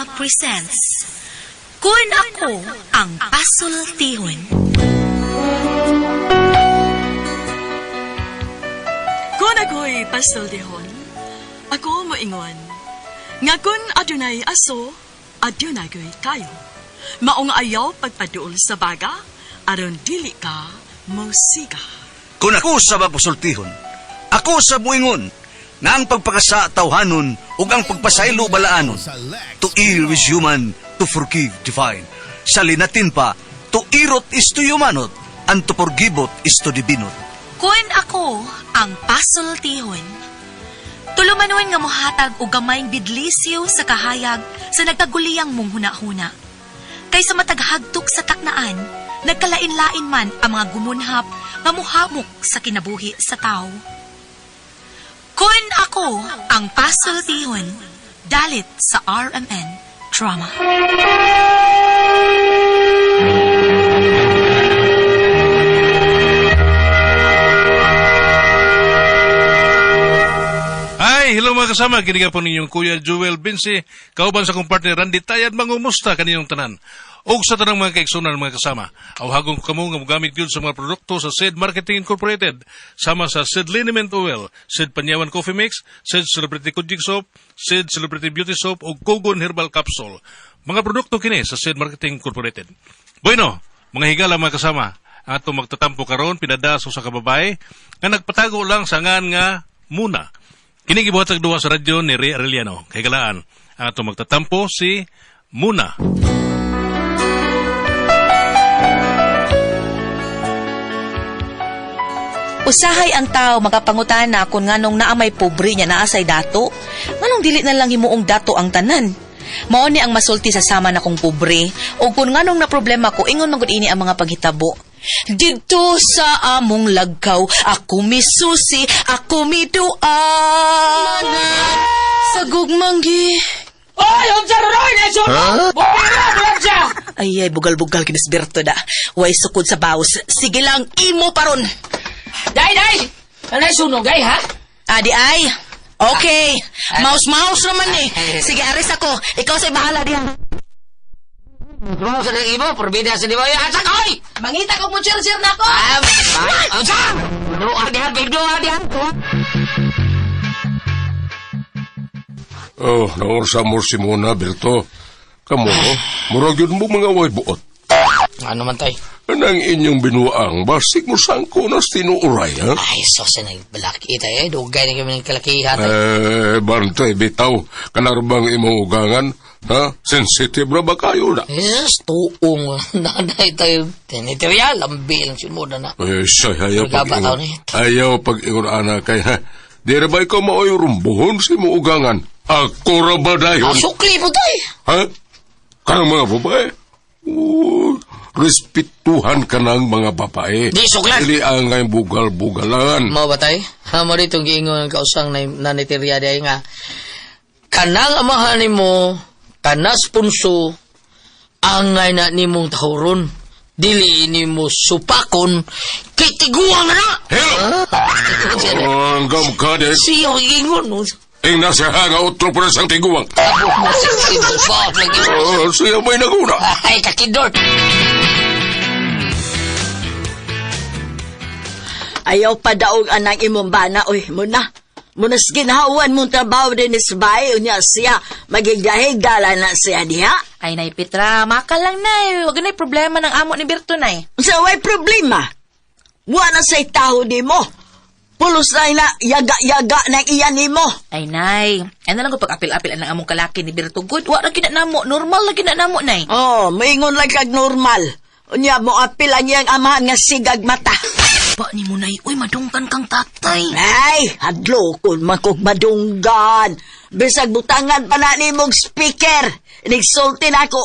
Drama presents Kung Ako Ang Pasultihon. Kung ako'y pasultihon, ako moingon. Nga kung adunay aso, adunay ko'y kayo. Maong ayaw pagpaduol sa baga, aron dili ka musiga. Kung ako sa pasultihon, ako sa buingon, nga ang pagpakasa tawhanon ug ang pagpasaylo balaanon. To err is human, to forgive divine. Sa linatin pa, to irot is to humanot, and to forgivot is to divinot. Kung ako ang pasultihon, tulumanon nga mohatag og gamayng bidlisyo sa kahayag sa nagkaguliyang mong huna-huna. Kaysa mataghagtok sa taknaan, nagkalain-lain man ang mga gumunhap nga muhamok sa kinabuhi sa tao. Kung ako ang pasultihon, dalit sa RMN Drama. Hi, hello mga kasama. Kiniga po ninyong Kuya Joel Binsi, kauban sa kong partner Randy Tayad, mangumusta kaninyong tanan. O sa tanang mga kaigsunan mga kasama, awhagong kamo nga mogamit yun sa mga produkto sa SID Marketing Incorporated, sama sa SID Liniment Oil, SID Panyawan Coffee Mix, SID Celebrity Kujik Soap, SID Celebrity Beauty Soap, o Kogon Herbal Capsule. Mga produkto kini sa SID Marketing Incorporated. Bueno, mga higala mga kasama, ato magtatampo karon pinadaso sa kababay, nga nagpatago lang sa ngan nga Muna. Kini gibuhatag duwa sa radyo ni Ray Arellano. Kay galaan, ato magtatampo si Muna. Usahay ang tao makapangutana kung nganong naamay pobre niya naasay dato. Nganong dili na lang himuong dato ang tanan. Mao ni ang masulti sa sama na kong pobre. O kung nganong na problema ko, ingon magud ini ang mga paghitabo. Dito sa among lagkaw, ako misusi, ako miduan. Sa gugmanggi. Oy, unsa roy na suno? Bumira bulan siya. Ay, bugal-bugal kinisberto da. Way sukod sa bawas. Sige lang, imo paron. Day! Kanay sunog ay, ha? Adi ay. Okay. Mouse naman eh. Sige, aris ako. Ikaw sa'y bahala diyan. Ano sa nang ibo? Porbida sa di ba? Atsak, oy! Mangita ko mo sir na ako. Unsa? Doa dihan. Oh, naursa mo si Muna, Berto. Kamu, murag yun mo mga way buot. Ano man tay? Anang inyong binuang, basig mo sangko na tinuuray, ha? Ay, so sa nagbalaki tay, dugay na kami ng kalakihan. Bantay, bitaw, kanarbang imuugangan, ha? Sensitive na ba kayo na? Yes, tuong. Nanay tayo. Tinitiw ya, lambi lang sinmuda na. Siya, ayaw Magaba tao pag-ingon. ni. Ayaw pag-ingon, anak, kay, ha? Di na ba ikaw maoy rumbuhon si muugangan? Ako ra ba dayon? Sukli mo tay. Ha? Kanang mga babae? Respetuhan ka ng mga babae. Di, suklan. Dili ang ngay bugal-bugalan. Mao ba tay? Hamo dito giingon ka usang nanitirya day nga. Kanang amahan nimo, kanas punso, angay na nimong tahuron. Dili nimo supakon, kitiguang na na! Ang gamkade. Siya giingon. Ing nasa hanga utro para sang tiguang. Tapos mo sa kinubot lagi. Siya may naguna. Ay, kakidor. Ayaw pa daog anang imong bana, oy, muna ginhawan mong trabaho din is bahay, unya siya, magigdahigdala na siya diha. Ay, Nay Petra, maka lang, Nay. Huwag na'y problema ng amo ni Berto, Nay. Sa way problema, wala sa'y taho di mo. Pulos na yaga-yaga ng iyan ni mo. Ay, Nay. Ano lang ko pag-apil-apil ang among kalaki ni Berto. Good, wala lagi na namo. Normal lagi na namo, Nay. Oh, maingon lang kag normal. Unya mo apilan niyang amahan nga sigag mata. Ba ni mo, Nay. Uy, madungkan kang tatay. Ay, hadlo kun makog madunggan. Bisag butangan pa na ni mong speaker. Nigsulti na ako.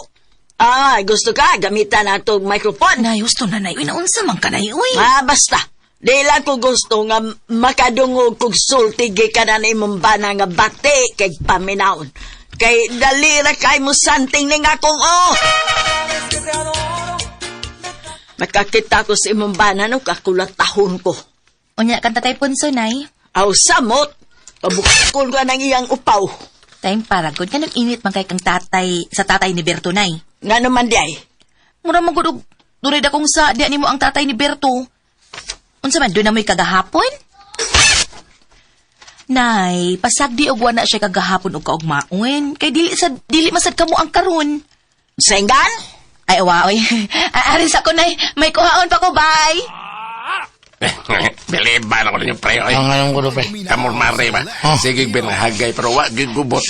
Ah, gusto ka gamitan na itong microphone? Nay, gusto na, Nay. Uy, naunsa man ka, Nay. Uy. Basta. Di lang ko gusto nga makadungog kog sulti ka na ni mong bana nga bati kay paminaon. Kay dalira kay mo santing ning akong Makakita ko sa imong bana no kakulatahon ko. Unya, kang tatay punso, Nay. Aw samot. Pabukol ko ng iyang upaw. Time para good nga nag-init man kay kang tatay sa tatay ni Berto nay. Nga naman di ay. Mura magudog durid akong sa di nimo ang tatay ni Berto. Unsa man doon na mo'y kagahapon? Nay, pasagdi og wala siya kagahapon og kaugmaon kay dili masad kamo ang karon. Senggan? Ay waoy. Aris ako nay, may kuhaon pa ko bye. Biliban ako ninyo, pre. Oy. Ang anong ko, pre. Kamor mare ba? Sige, binahagay, pero wag gigubot.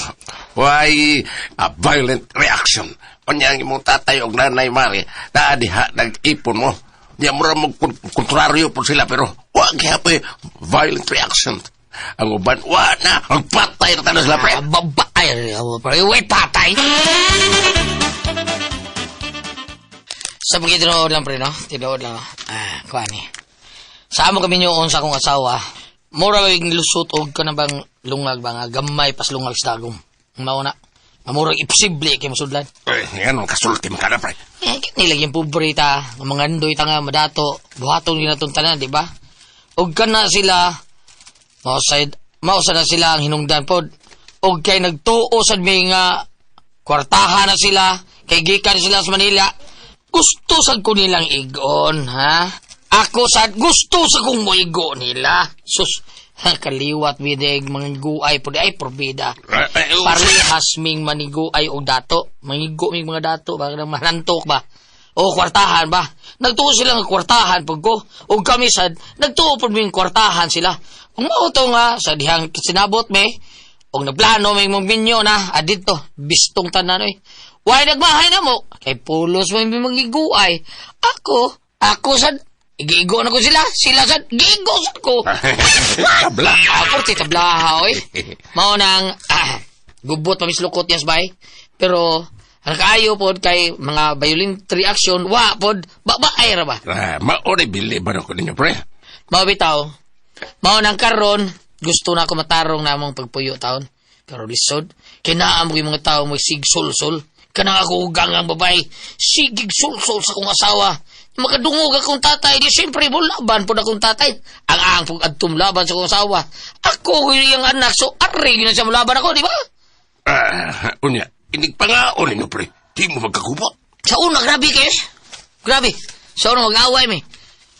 Why a violent reaction? Kunyang imong tatay o nanay mare, naadiha, nag-ipon mo. Di mo rin kontraryo po sila, pero wag happy violent reaction. Ang uban, wag na, ang patay na tayo sila, pre. Babae, pre. Wait, patay. Sa pagkitinood lang, pre, no? Tinood lang. Kuha ni. Sa amo kami nyoon sa akong asawa, mura yung lusot og ka na bang lungag ba nga gamay pas lungag sa dagom. Mauna, mamurag imposible kay masudlan. Yan ang kasultim ka na, pre. Nilagyan pobre ta, ng mga andoy ta nga madato, buhaton yun natong tanan, di ba? Og ka na sila, mausa na sila ang hinungdan pod. Og kay nagtuo sa may nga kwartahan na sila, kay gikan sila sa Manila, gusto sad ko nilang igon, ha? Ako sad gusto sa kong moigo nila. Sus, kaliwat bideg mga guay po di ay probida. Parehas ming maniguay o dato. Mangigo ming mga dato, baka nang manantok ba? O kwartahan ba? Nagtuo sila ng kwartahan pag ko. O kami sad, nagtuo po ming kwartahan sila. Ang mauto nga, sa dihang sinabot me, o naplano may mong binyo na, adito, bistong tanan eh. Why nagmahay na mo? Kay pulos mo yung mangiguay. Ako sad, igigo na ko sila sad, gigo sad ko. Tabla. Ako ti tablaha, oy. Mao nang, gubot pamislukot yas bay. Pero, ang kaayo pod kay mga violent reaction, wa pod, babae ra ba? Maori bili ba ako ninyo, pre? Mao bitaw, mao nang karon, gusto na ako matarong namong pagpuyo taon. Pero lisod, kinaam ko yung mga tao may sigsulsol. Kanang ako ugang ang babae, sigig sulsol sa kong asawa. Makadungog akong tatay, di siyempre laban po na akong tatay. Ang aang adtum laban sa kong asawa. Ako yung anak, so arig na siya malaban ako, di ba? Unya, inig pa nga o ninyo, pre. Di mo magkakubot. Sa una, grabe kayo. Grabe. Sa una, mag-away mi.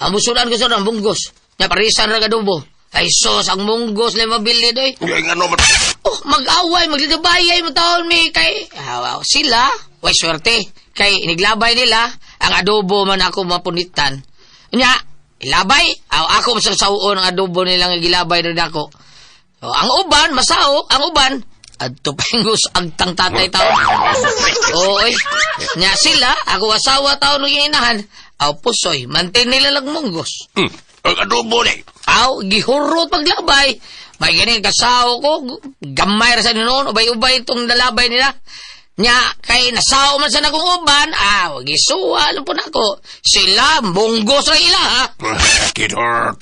Ang musulan ko sa una, bunggos. Nya parisan ra kadubo. Ay sos, ang munggos na mabili doy. Uy, nga naman. Oh, mag-away, magligabayay mo taon mi kay sila. Way swerte. Kay iniglabay nila, ang adobo man ako mapunitan. Nya, ilabay, ako masasawon ang adobo nilang gilabay rin ako. So, ang uban, masao, ang uban, adto pengus agtang tatay taon. Oy, nya sila, ako asawa taon ng inahan, pusoy, mantin nila lang munggos. Ang adobo ni. Gihurot paglabay. May ganin kasaw ko, gamay ra sa noon, ubay-ubay itong nalabay nila. Nya, kay nasaw man sa nakong uban, gisuwa lang po na ako. Sila, munggos ra ila, ha? Kidort.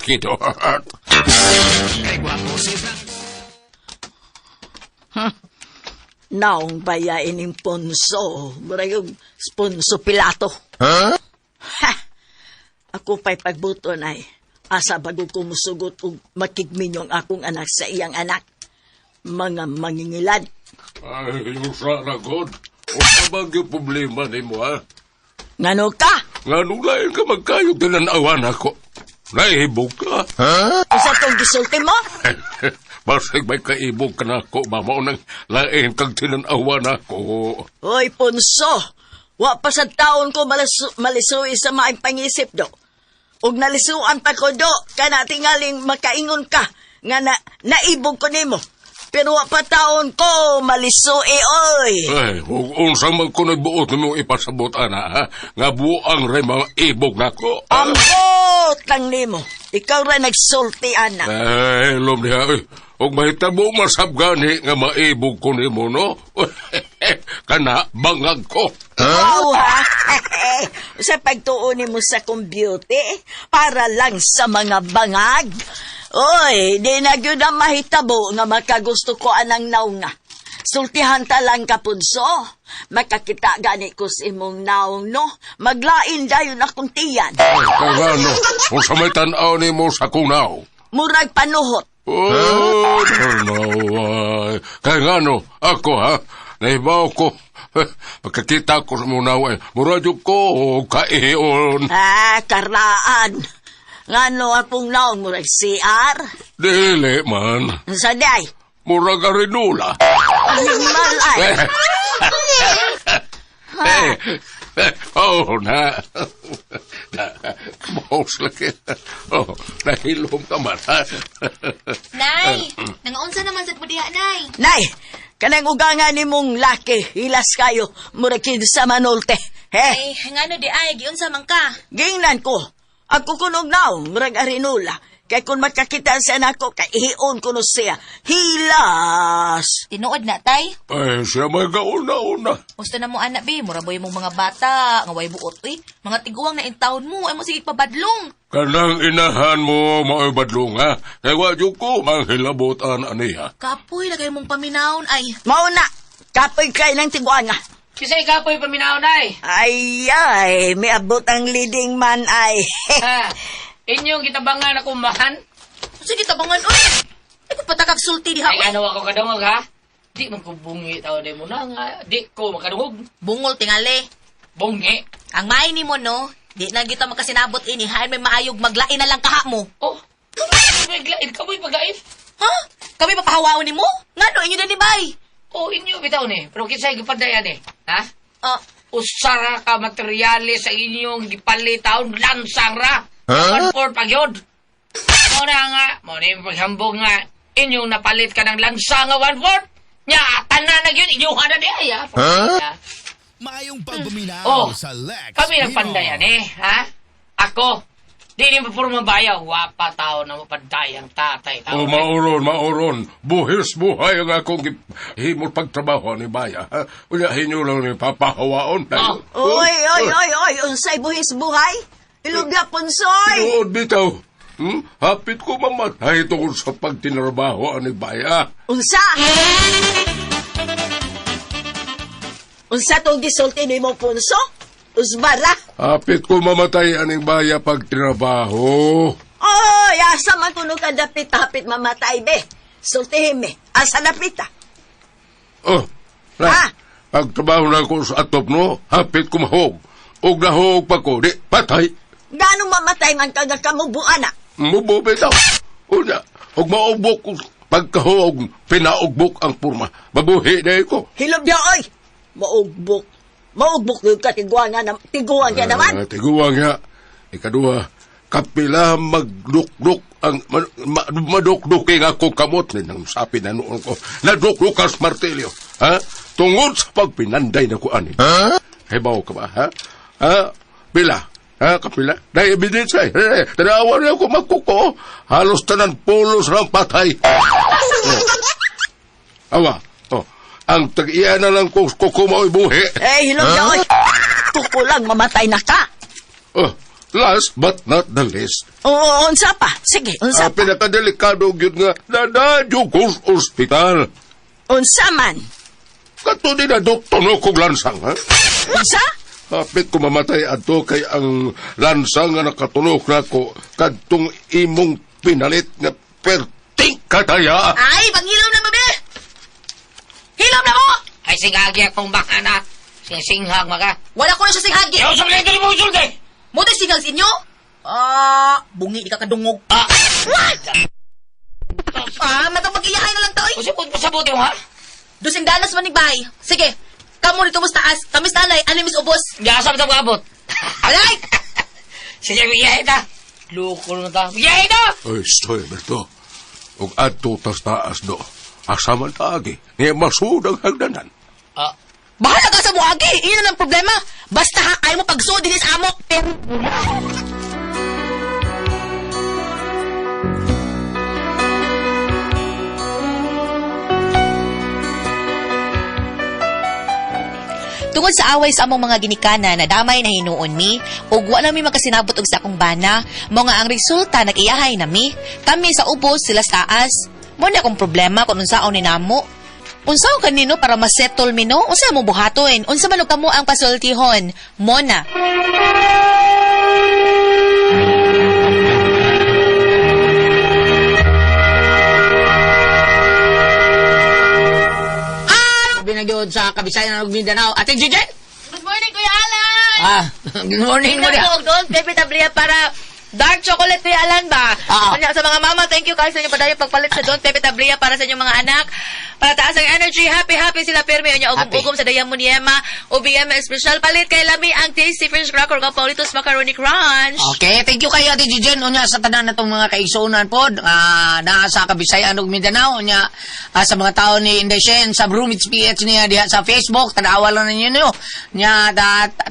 Naong bayain ng ponso. Mura yung sponso Pilato. Ha? Ako pa'y pagbuton ay asa bago ko musugot o makigminyong akong anak sa iyang anak. Mga mangingilad. Ay, yung sana, God. O sabag yung problema ni mo, ha? Ngano ka? Nga nung lain ka magkayog tinanawan ako. Naihibog ka. Isa tong gisulti mo? Basig may kaibog ka na ako, mama, nang lain kang tinanawan ako. Hoy, Ponso, wa pa sa taon ko malisuwi sa maing pangisip do. Ug nalisuan pa ko do, kana tingaling makaingon ka, nga naibog ko nimo. Pero wa pa taon ko malisuwi, oy. Ay, huwag unsa man ko nagbuot mo ipasabot, ana, ha? Nga buang rin mga ibog na ko. Ambot lang nimo. Ikaw ra nagsulti, ana. Ay, lom niya, huwag mahitabo masabgani nga maibog ko ni mo, no? Kana, bangag ko. Wow, ha? Sa pagtuunin mo sa kong beauty, para lang sa mga bangag. Oy, di na gyud ang mahitabo nga makagusto ko anang naong nga. Sultihan ta lang kapunso. Makakita gani ko sa imong naong, no? Maglain dayon akong tiyan. Kagano, kung sa may tanaw ni mo sa kunaw. Murag panuhot. Oh, naway. Kaya nga no, ako ha, naibaw ko. Pagkakita ko sa munaway, muradyo ko, kaiyon. Karaan. Ngano akong naong murag CR? Dili man, Sa day? murag arinula. Malay. Oh, na. Maus lagi. Oh, nahilom ka man, ha? Nay, nangaunsa naman sa budiha, Nay. Nay, kanang ugangan ni mong laki, hilas kayo, murag sa manulte. Ay, ngano di ay, giunsa man ka. Gingnan ko. Ako kunog naong, murag arinula. Kay kung makakita sa nako, kay ihion ko no siya. Hilas! Tinuod na, Tay. Ay, siya may gauna-una. Gusto na mo, anak, be. Muraboy mong mga bata. Nga way buot, uy. Mga tiguang na intawon mo. Ay mo sige pabadlong. Kanang inahan mo, maibadlong, ha? Kaya wadyo ko, manghilabotan aniya. Kapoy, lagay mong paminahon, ay. Mauna, kapoy kay ng tiguan nga. Kisay ka po'y paminaw, Nay. Ay, may abot ang leading man ay. Ha? Inyong kitabangan akong mahan? Sige, tabangan, uy. Ay, patakag sulti diha, Ay, uy. ano ako kadungog, ha? Di man ko bungi tao na mo na nga. Di ko makadungog. Bungol, tingali. Bungi. Ang may ni mo, no? Di na kita makasinabot ini. Hain may maayog maglain na lang kaha mo. Oh, maglain ka mo'y pag-ain. Ha? Kami papahawaon ni mo? Ngano, inyo na ni Bay. Oh, inyo bitaw ni. Pero kisay gipandayan eh. Ha? Ah, Usara ka materyales sa inyong gipalitaon lansang ra. Huh? Or pagyod. Mo na nga, mo na yung paghambog nga, inyong napalit ka ng lansang nga 1/4. Nya, tanan na yun, inyong hana di ay, ha? Mayong pagbuminaw Oh, sa Lex. kami nagpandayan eh, ha? Ako, di rin pa puro mabayaw, wapa tao na mapandayang tatay tao. Oh, mauron. Buhis buhay ang akong himot pagtrabaho ni Baya. Ha? Uyahin nyo lang ni papahawaon. Oh. Oy, unsay buhis buhay? Ilugya punsoy! Tinuod bitaw. Hapit ko mamatay tungkol sa pagtinrabaho ni Baya. Unsa? Unsa tong gisulti ni mo punso? Usbara? Hapit ko mamatay aning Baya pagtinrabaho. Oh, asa man kuno ka dapit hapit mamatay be. Sultihin me. Asa dapita? Oh, Ha? pagtrabaho na ko sa atop no, hapit ko mahog. Og nahog pa ko, di patay. Ganong mamatay man ka nga kamubuan na? Mubo bitaw. Una, og maugbok ko pagkahog, pinaugbok ang purma. Mabuhi na ko. Hilom niya, oy! Maugbok. Maugbok yung katiguan ka naman. Tiguang nga. Ikaduha, kapila magdukduk ang madukduking ako kamot ng sapi na noon ko. Nadukdukas martilyo. Ha? Tungod sa pagpinanday na ko ani. Ha? Hebaw ka ba, ha? Ha? Pila? Ha? Kapila? Dahil ebidence ay. Tanawa niya ako magkuko. Halos tanan pulos ng patay. Awa. Oh. Ang tag-iya na lang kung kuko mo'y buhi. Hilom niya, oy! Kukulang mamatay na ka. Oh. Last but not the least. Oo, unsa pa? Sige, unsa pa? Pinakadelikado yun nga, nadadyo ko sa ospital. Unsa man? Kato din na doktor no kong lansang, ha? Unsa? Kapit ko mamatay ato kay ang lansang nga nakatulog na ko kadtong imong pinalit nga perting kataya. ay, panghilaw na, babe. Hilaw na mo! Ay, singagi akong bakana. Singhag maka. Wala ko na siya singhagi. Yaw sa mga ito mo isulti! Mo tayo singhag sa inyo? Bungi, di ka kadungog. Matapag-iyahay na lang to, oy. Pasabuti mo, ha? Dusing danas man ni Bay. Sige, kamo dito mo sa taas. Kamis nanay, animis ubos. Yasa mo ito abot. Alay! Sige, biyahe ta. Loko na ta. Biyahe ta! Ay, stoy, Berto. Ug adto tas taas do. Asaman taagi. Ni masud ang hagdanan. Bahala ka sa buhagi. Iyon na ang problema. Basta ha, ayaw mo pagsuod din sa amok. Pero... Tungod sa away sa among mga ginikana na damay na hinuon mi, ug wala mi makasinabot og sa akong bana, mao nga ang resulta nag-iyahay na mi. Kami sa ubos, sila sa taas. Mo na akong problema kung unsaon ni namo. Unsaon kanino para masettle mi no? Unsa mo buhaton? Unsa man og kamo ang pasultihon? Mo na. na yun sa Kabisayan ng Mindanao. Ate Jijen! Good morning, Kuya Alan! Good morning mo niya. Doon, Pepe Tablia para dark chocolate, Kuya Alan ba? Kanya, sa mga mama, thank you guys sa inyo padayo pagpalit sa Don Pepe Tablia para sa inyong mga anak. Para taas ang energy, happy sila permi. Yung ugum-ugum sa Dayang Muniema, OBM special palit kay Lami ang tasty French cracker ng Paulitos Macaroni Crunch. Okay, thank you kayo, Ate Jijen. Unya, sa tanan na itong mga kaigsunan po, na sa Kabisayan ng Mindanao. Unya, sa mga tao ni Inday Shen, sa Brumits PH niya diha sa Facebook, tanawa lang ninyo nyo. Nya,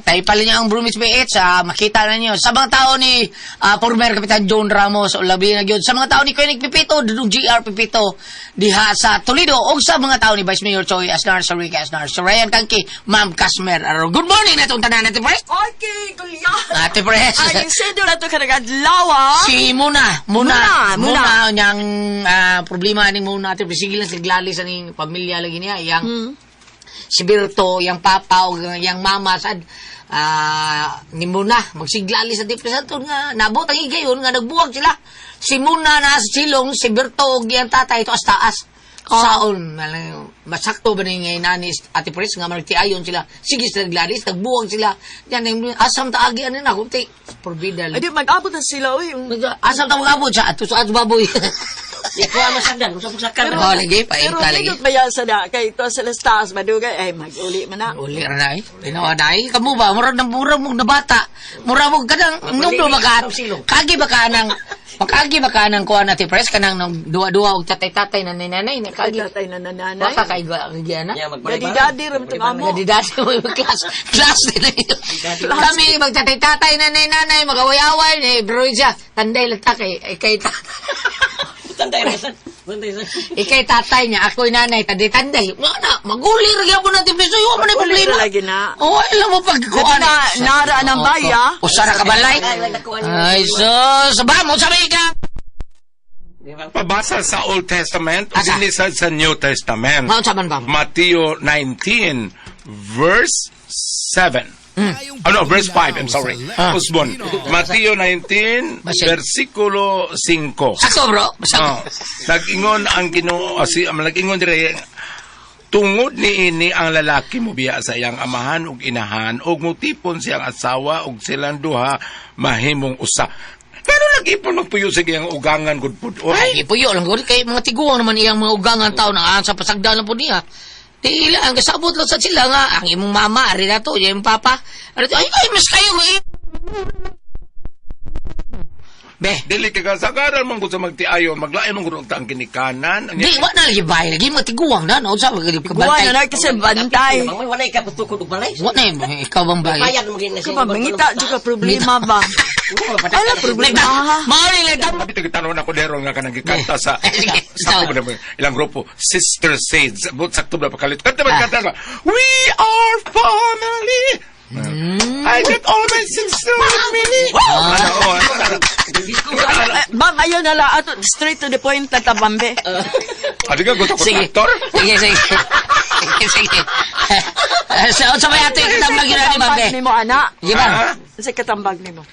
taipalin niya ang Brumits PH, makita na nyo. Sa mga tao ni former Kapitan John Ramos, o labi na yun. Sa mga tao ni Koenig Pipito, Dudong GR Pipito, diha sa Toledo, o sa mga tao ni Vice Mayor Choi Asnar, sa Rica Asnar, sa Ryan Kanki, Ma'am Kasmer. Good morning na itong tanan, Ate Pres. Okay, Kuya. Ate Pres. Ay, instedo na ito kanagadlawa. Si Muna, niyang problema ni Muna, Ate Pres. Sige lang, siglali sa ning pamilya lagi niya. Yang si Berto, yang papa, o yang mama, sad, ni Muna, magsiglali sa depresanton nga, nabot ang igayon nga, nagbuwag sila. Si Muna na sa silong, si Berto, o yang tatay, ito as taas. Saon, masakto ba na yung nani Ate Pres, nga maragtiayon sila. Sige sila naglalis, nagbuwag sila. Yan, asam taagi, ano na, kunti. Forbidal. Ay, di mag-abot na sila, uy. Asam ta mag-abot siya, ato sa baboy. Ikaw ang masagdan, kung sa Pero, lagi, pero lagi. higit ba yan sa na, kay ito sa las taas, madugay, ay, mag-uli man na. Uli ra na Tinawa na kamu ba? Murag mong nabata. Murag mo kanang, nung baka, kagi ba ka nang kuha na Ate Pres, kanang duwa-duwa, og tatay-tatay na nanay. Kagi tatay na nananay. Baka kaigwa, na? Dadi-dadi rin itong amo. Dadi-dadi mo yung class nila yun. Kami, magtatay-tatay na nanay, mag-away-away, bro siya, tanday lang kay Ikay tatay niya, ako'y nanay, tanday. Maguli rin po natin, piso, yung mo na problema. Lagi na. Oo, ilang mo pagkuhan. Nara ng baya. Usara ka balay. Ay, sus, mo sabi ka. Pabasa sa Old Testament o Asa? dinisa sa New Testament. Maon saman ba? Matthew 19, verse 7. Verse 5, I'm sorry. Usbon. Matthew 19, Basit. versikulo 5. Sakto, bro. Sakto. Nag-ingon ang Ginoo, nag-ingon dire, tungod ni ini ang lalaki mo biya sa iyang amahan ug inahan ug mutipon siyang asawa ug silang duha mahimong usa. Pero nag-ipon magpuyo sa iyang ugangan gud pud. Ay, ipuyo lang. Kay mga tiguang naman iyang mga ugangan tao na sa pasagdan po niya. Di ila, ang kasabot lang sa sila nga, ang imong mama, ari na to, yung papa, ari to, ay, mas kayo, Be. Dili ka kasagaran mong gusto magtiayon, maglain mong gurong tang kinikanan. Di, wala na lagi bahay, lagi matiguang na, no? Sa mga Buwan na na kasi bantay. Wala ka patukod og balay. Wala na, ikaw bang bahay? Bayan mo rin na Ikaw ba, mangita juga problema ba? Wala problema ha? Mauli lang, Kapit nagtanong ako dero nga ka nagkikanta sa sakto ba na ilang grupo, Sister Sage, but sakto ba pakalit. Kanta ba kanta ba? We are family! I got all my sister with me. Bang, ayaw na la, ato, straight to the point na tabambe. Adi ka gusto ko Sige. aktor? Sige. Sa may ato yung katambag yun ni Bambe. Ni mo, anak. Sige ba? Sa katambag ni mo.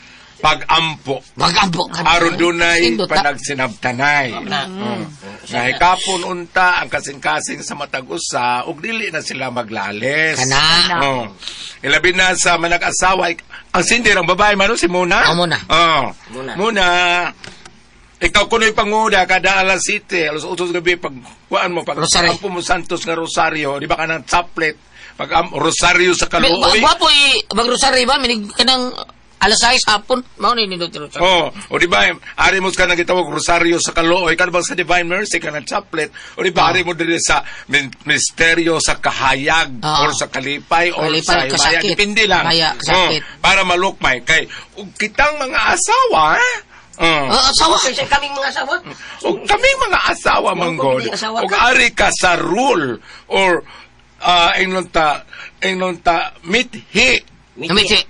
Pag-ampo. Mag-ampo ka. Aron dunay Sindot ka. panagsinabtanay. Nga hikapon unta ang kasing-kasing sa matag usa ug dili na sila maglalis. Kana. Ilabi na sa manag-asawa ang sindir ang babae man si Muna. Muna. Muna. Ikaw kuno'y panguda kada alas 7, alas 8 gabi pag kuan mo pag Rosario. ampo mo Santos nga Rosario, di ba kanang chaplet pag Rosario sa Kaluoy. Wapo mag-rosary ba? Minig ka ng alas 6 hapon. Mauna yun Dr. Rosary. O di ba, ari mo ka nang gitawag Rosario sa Kaluoy, kan bang sa Divine Mercy, ka ng chaplet, o di ba, ari mo din sa misteryo sa kahayag, or sa kalipay, or sa himaya, dipindi lang. Para malukmay. Kay, kitang mga asawa, asawa? Kasi kaming mga asawa. o kaming mga asawa, manggod, o ari ka sa rule, or, ingon ta, mithi,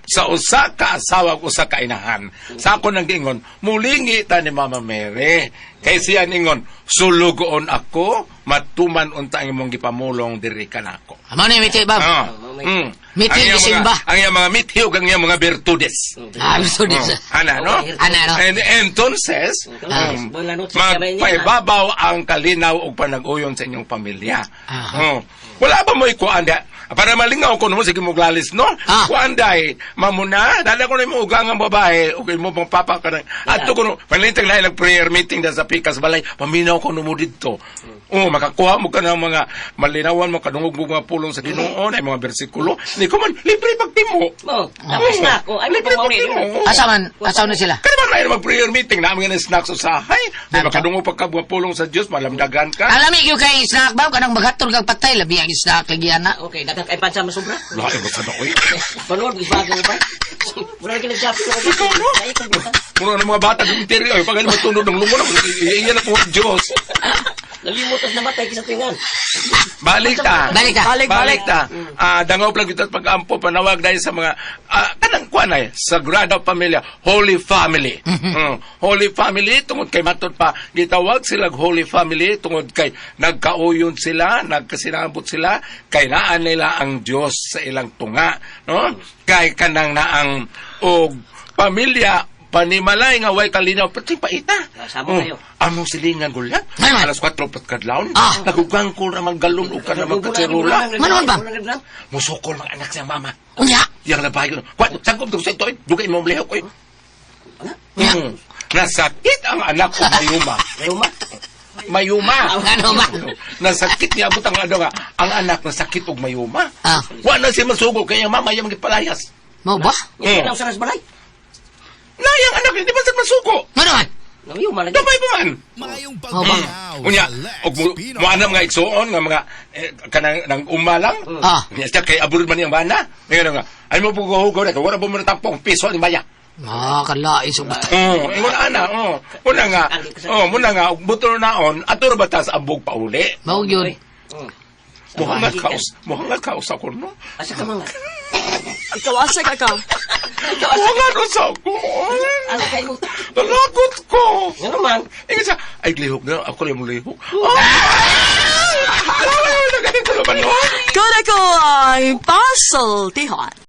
sa usa ka asawa ug usa ka inahan. Sa ako nang gingon, mulingi ta ni Mama Mary. Kay siya ningon, sulugoon ako matuman unta ang imong gipamulong diri kanako. Amo ni miti bab. Miti Ang iyang gisimba. ang iyang mga mithiog ang iyang mga virtudes. So dis. Ana, no? Ana, no? And entonces, magpaibabaw ang kalinaw ug panag-uyon sa inyong pamilya. Wala ba mo ikuan da? Para malingaw ko no sige mo glalis no. Kuan dai mamuna dala ko na mo ugang ang babae ug mo pang papa ka adto ko no palintang na ilang prayer meeting da sa pikas balay paminaw ko no mo didto. Makakuha mo ka ng mga malinawan mo kadungog mo mga pulong sa Ginoo ay mga bersikulo ni ko man libre pagtimo. Tapos na ako ay libre pagtimo. Asaw na sila. Kaya ba na mag prayer meeting na mga snacks usahay. Di makadungog pagkabwa pulong sa Dios malamdagan ka. Alami gyud kay snack bab kanang maghatol kag patay labi ang snack lagi ana. Okay, dapat kay pansa masubra. Lain mo sa doy. Panood gibago ba? Wala kini job ko. Ikaw no? Muna ng mga bata ng interior ay pag ano matunod ng lungon iyan na po Diyos. Nalimutas na matay sa tingan. Balik ta. Balik. Dangaw lang kita pag-ampo panawag dahil sa mga kanang kuan ay Sagrada Familia, Holy Family. Holy Family tungod kay matud pa gitawag sila Holy Family tungod kay nagkauyon sila, nagkasinabot sila kay naan nila ang Dios sa ilang tunga, no? Kay kanang naang og pamilya panimalay nga way kalinaw pati paita. Sabo kayo. Among silingan gulat. Manuman. Alas 4 pagkadlawon. Nagugang ko ra maggalon og kana magkatsirula. Manuman ba? Musukol mga anak sa mama. Unya. Yang nabayo. Kwat sagop to sa ito. Dugay mo mlihok ko. Nasakit ang anak ko mayuma. Mayuma. Ano ba? Nasakit niya abot ang ano nga. Ang anak nasakit og mayuma. Wa na si masugo kaya mama yung gipalayas. Mo ba? Ikaw sa balay. Nayang anak hindi ba sa masugo? Manuman. Namiyo man. Damay pa man. Mayong pagminaw. Unya, og mo anam nga igsuon nga mga kanang nang umalang. Nya siya kay abroad man yang bana. Ngayon nga, ay mo pugo-hugo na wala ba mo tampong piso ni Maya. Kalai subat. Ingon ana, Muna nga buto naon atur batas ambog pauli. Mao gyud. Muhang kaus ako no. Asa ka mga? Ikaw asa ka ka? Muhang sa ako. Ano kayo? Lagot ko. Ano man? Ingon siya, ay lihok na ako lang mo lihok. Nagaling ko naman no. Kada ko ay pasultihan.